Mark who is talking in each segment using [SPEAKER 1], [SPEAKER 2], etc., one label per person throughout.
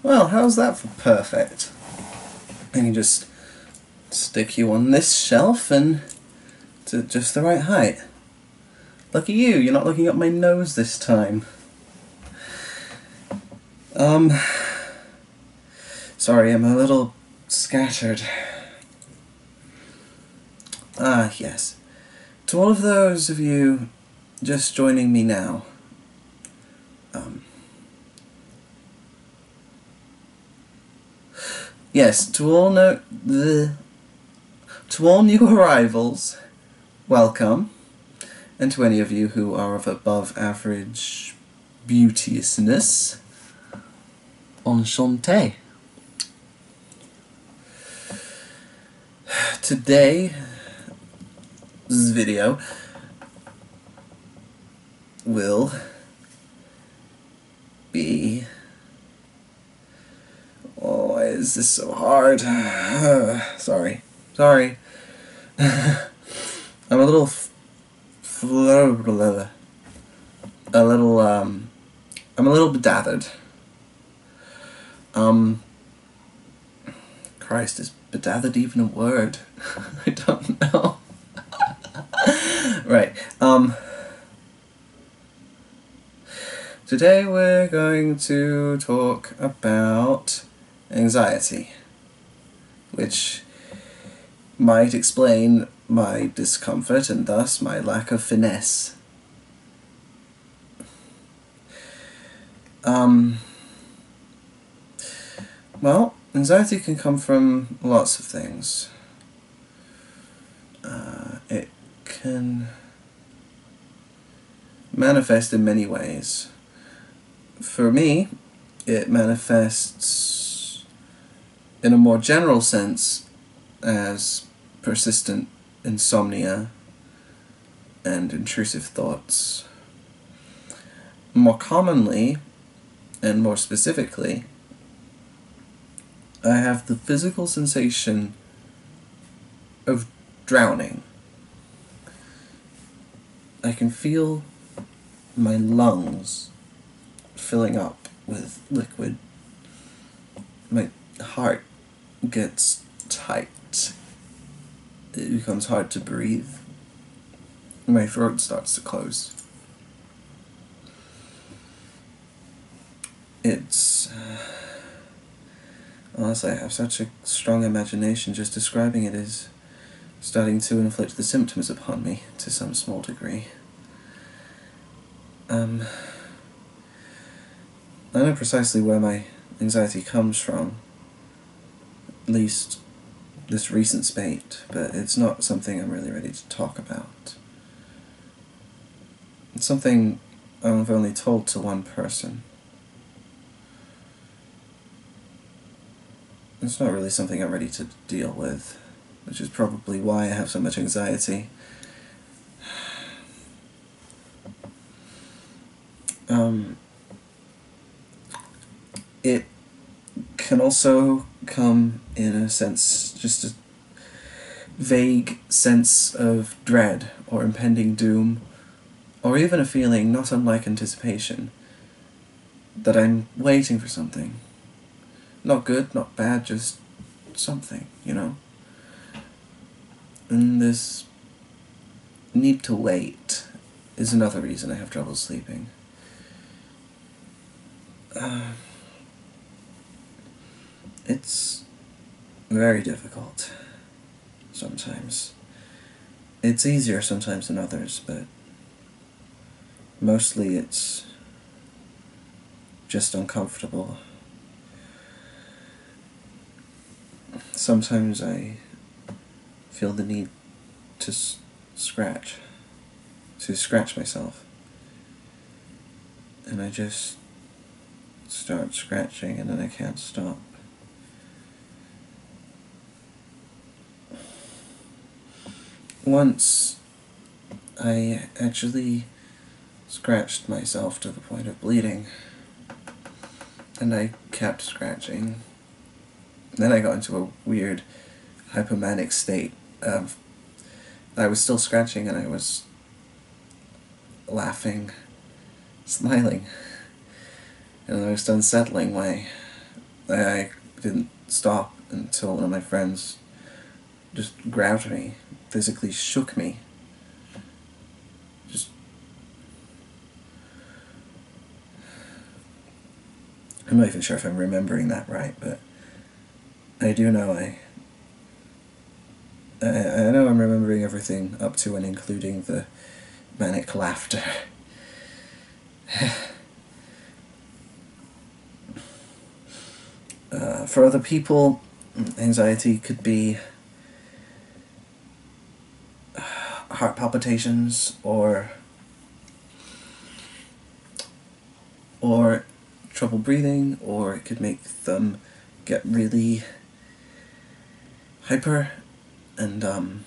[SPEAKER 1] Well, how's that for perfect? I can just stick you on this shelf and to just the right height. Lucky you, you're not looking up my nose this time. Sorry, I'm a little scattered. Ah, yes. To all of those of you just joining me now, yes, to all new arrivals, welcome, and to any of you who are of above average beauteousness, enchanté. Today's video will be... Oh, why is this so hard? Sorry. I'm a little I'm a little bedazzled. Christ, is bedazzled even a word? I don't know. Right, today we're going to talk about anxiety, which might explain my discomfort and thus my lack of finesse. Well, anxiety can come from lots of things. It can manifest in many ways. For me, it manifests in a more general sense as persistent insomnia and intrusive thoughts. More commonly, and more specifically, I have the physical sensation of drowning. I can feel my lungs filling up with liquid. My heart gets tight. It becomes hard to breathe. My throat starts to close. It's... honestly, I have such a strong imagination, just describing it is starting to inflict the symptoms upon me to some small degree. I know precisely where my anxiety comes from, at least this recent spate, but it's not something I'm really ready to talk about. It's something I've only told to one person. It's not really something I'm ready to deal with, which is probably why I have so much anxiety. It can also come in a sense, just a vague sense of dread or impending doom, or even a feeling not unlike anticipation, that I'm waiting for something. Not good, not bad, just something, you know? And this need to wait is another reason I have trouble sleeping. It's very difficult sometimes. It's easier sometimes than others, but mostly it's just uncomfortable. Sometimes I feel the need to scratch myself. And I just start scratching and then I can't stop. Once I actually scratched myself to the point of bleeding, and I kept scratching. Then I got into a weird hypomanic state of I was still scratching and I was laughing, smiling, in the most unsettling way. I didn't stop until one of my friends just grabbed me, physically shook me. Just... I'm not even sure if I'm remembering that right, but I do know I know I'm remembering everything up to and including the manic laughter. For other people, anxiety could be heart palpitations or trouble breathing, or it could make them get really hyper and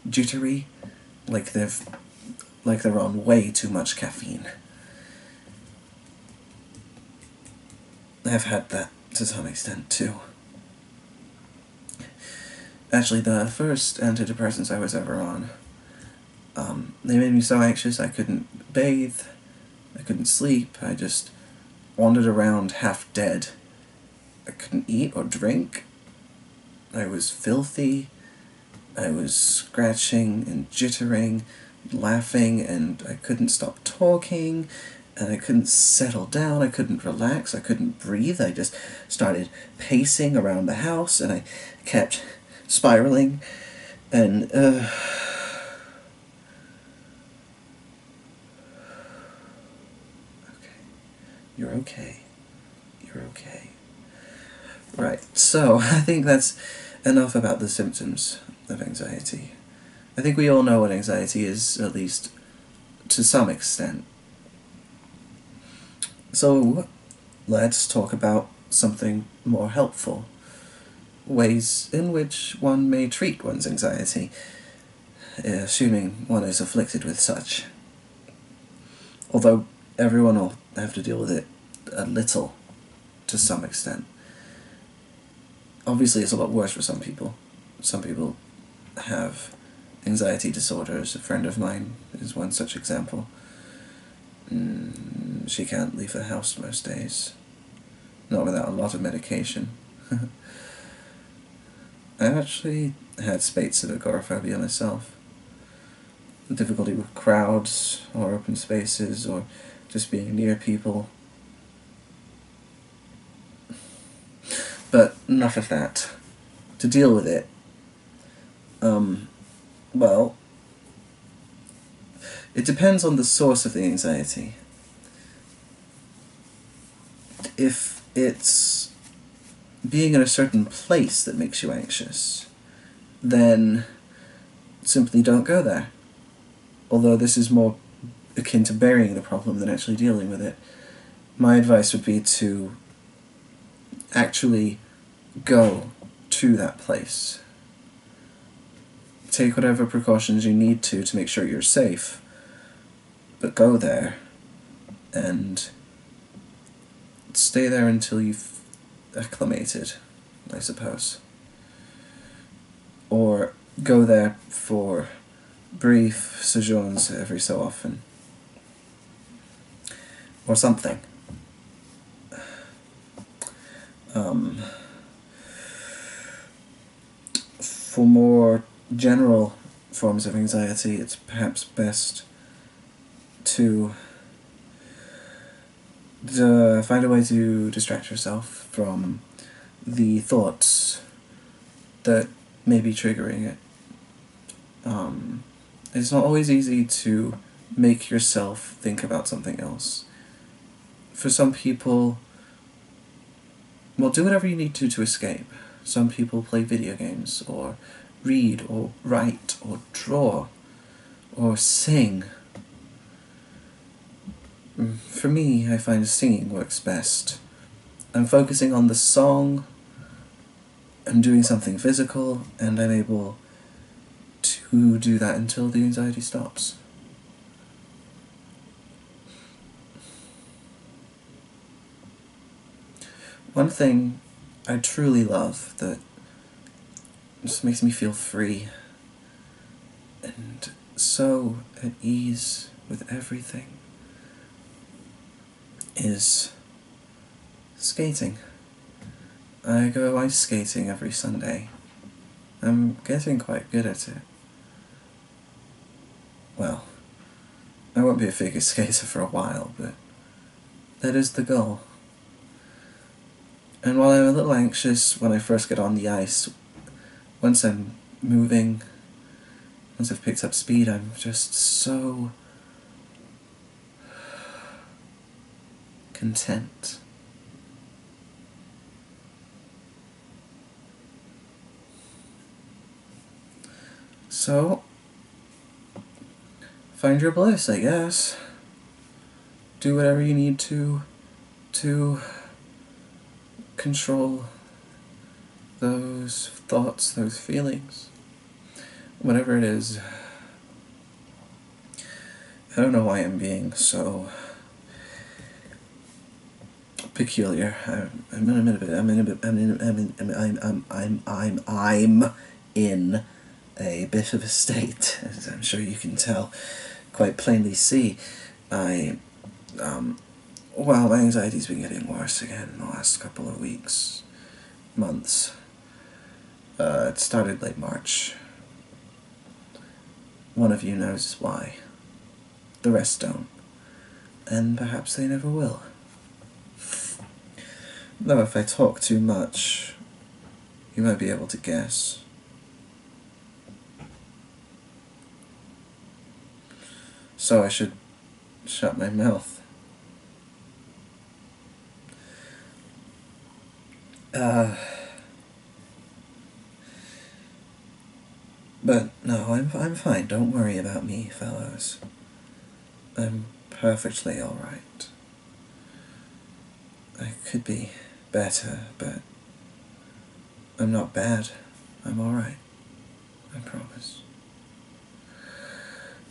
[SPEAKER 1] jittery, like they're on way too much caffeine. I've had that to some extent too. Actually, the first antidepressants I was ever on, they made me so anxious I couldn't bathe, I couldn't sleep, I just wandered around half dead. I couldn't eat or drink, I was filthy, I was scratching and jittering, laughing, and I couldn't stop talking, and I couldn't settle down, I couldn't relax, I couldn't breathe, I just started pacing around the house, and I kept spiraling, and okay. You're okay. You're okay. Right, so I think that's enough about the symptoms of anxiety. I think we all know what anxiety is, at least to some extent. So let's talk about something more helpful. Ways in which one may treat one's anxiety, assuming one is afflicted with such. Although everyone will have to deal with it a little, to some extent. Obviously it's a lot worse for some people. Some people have anxiety disorders. A friend of mine is one such example. She can't leave the house most days. Not without a lot of medication. I actually had spates of agoraphobia myself. Difficulty with crowds, or open spaces, or just being near people. But enough of that. To deal with it, well, it depends on the source of the anxiety. If it's being in a certain place that makes you anxious, then simply don't go there. Although this is more akin to burying the problem than actually dealing with it. My advice would be to actually go to that place. Take whatever precautions you need to make sure you're safe, but go there and stay there until you've acclimated, I suppose. Or go there for brief sojourns every so often. Or something. For more general forms of anxiety, it's perhaps best to find a way to distract yourself from the thoughts that may be triggering it. It's not always easy to make yourself think about something else. For some people, well, do whatever you need to escape. Some people play video games, or read, or write, or draw, or sing. For me, I find singing works best. I'm focusing on the song, I'm doing something physical, and I'm able to do that until the anxiety stops. One thing I truly love that just makes me feel free and so at ease with everything is skating. I go ice skating every Sunday. I'm getting quite good at it. Well, I won't be a figure skater for a while, but that is the goal. And while I'm a little anxious when I first get on the ice, once I'm moving, once I've picked up speed, I'm just so content. So, find your bliss, I guess. Do whatever you need to control those thoughts, those feelings. Whatever it is. I don't know why I'm being so peculiar. I'm in a bit of a state, as I'm sure you can tell, quite plainly see. Well, my anxiety's been getting worse again in the last couple of weeks, months. It started late March. One of you knows why. The rest don't. And perhaps they never will. Though if I talk too much, you might be able to guess. So I should shut my mouth. But no, I'm fine. Don't worry about me, fellows. I'm perfectly alright. I could be better, but I'm not bad. I'm alright. I promise.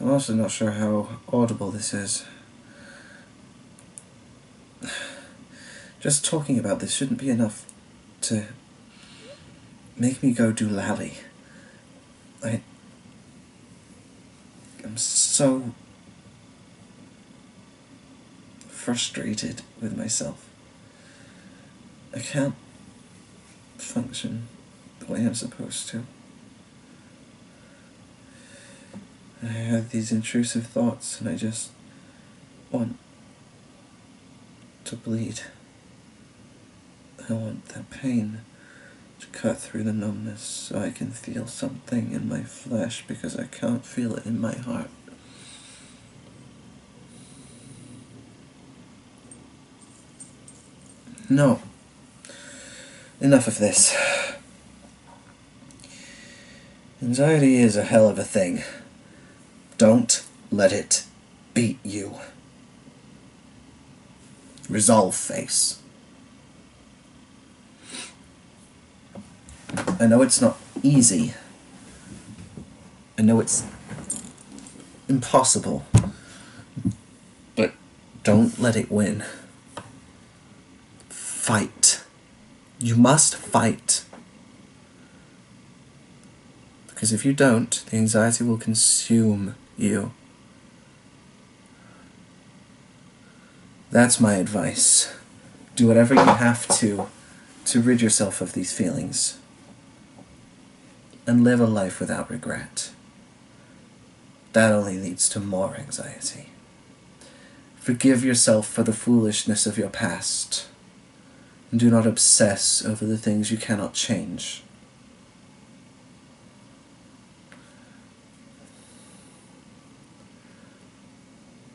[SPEAKER 1] I'm also not sure how audible this is. Just talking about this shouldn't be enough to make me go doolally. I'm so frustrated with myself. I can't function the way I'm supposed to. I have these intrusive thoughts and I just want to bleed. I want that pain to cut through the numbness so I can feel something in my flesh because I can't feel it in my heart. No. Enough of this. Anxiety is a hell of a thing. Don't let it beat you. Resolve face. I know it's not easy. I know it's impossible. But don't let it win. Fight. You must fight. Because if you don't, the anxiety will consume you. That's my advice. Do whatever you have to rid yourself of these feelings. And live a life without regret. That only leads to more anxiety. Forgive yourself for the foolishness of your past. And do not obsess over the things you cannot change.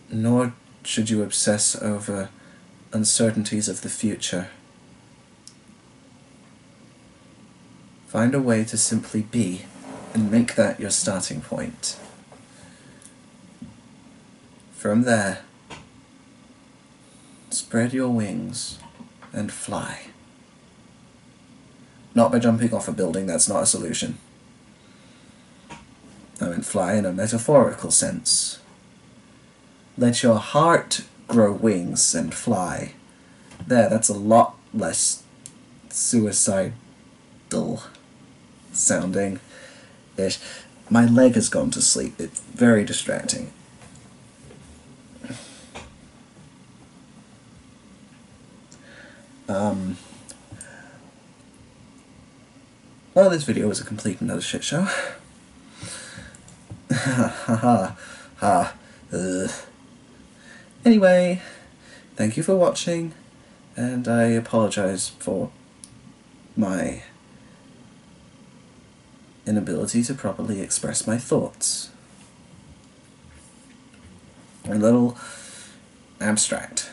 [SPEAKER 1] Nor should you obsess over uncertainties of the future. Find a way to simply be, and make that your starting point. From there, spread your wings and fly. Not by jumping off a building, that's not a solution. I mean fly in a metaphorical sense. Let your heart grow wings and fly. There, that's a lot less suicidal sounding. Ish. My leg has gone to sleep. It's very distracting. Well, this video was a complete another shit show. Ha ha ha. Anyway, thank you for watching, and I apologize for my inability to properly express my thoughts. A little abstract.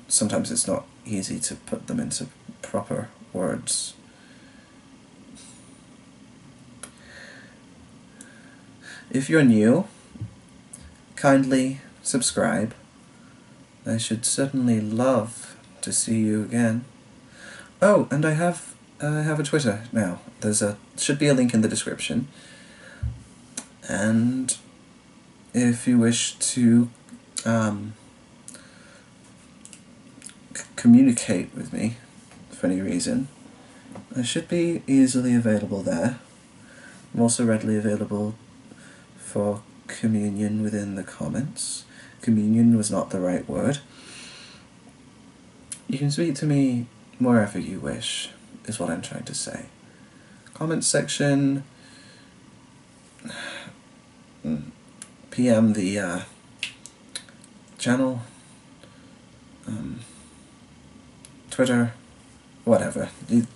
[SPEAKER 1] Sometimes it's not easy to put them into proper words. If you're new, kindly subscribe. I should certainly love to see you again. Oh, and I have a Twitter now. Should be a link in the description. And if you wish to communicate with me for any reason, I should be easily available there. I'm also readily available for communion within the comments. Communion was not the right word. You can speak to me wherever you wish, is what I'm trying to say. Comment section, PM the channel, Twitter, whatever.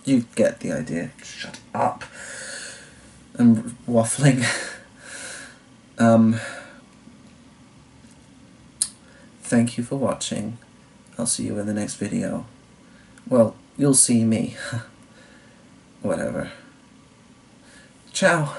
[SPEAKER 1] You get the idea. Shut up. I'm waffling. Thank you for watching. I'll see you in the next video. Well, you'll see me. Whatever. Ciao.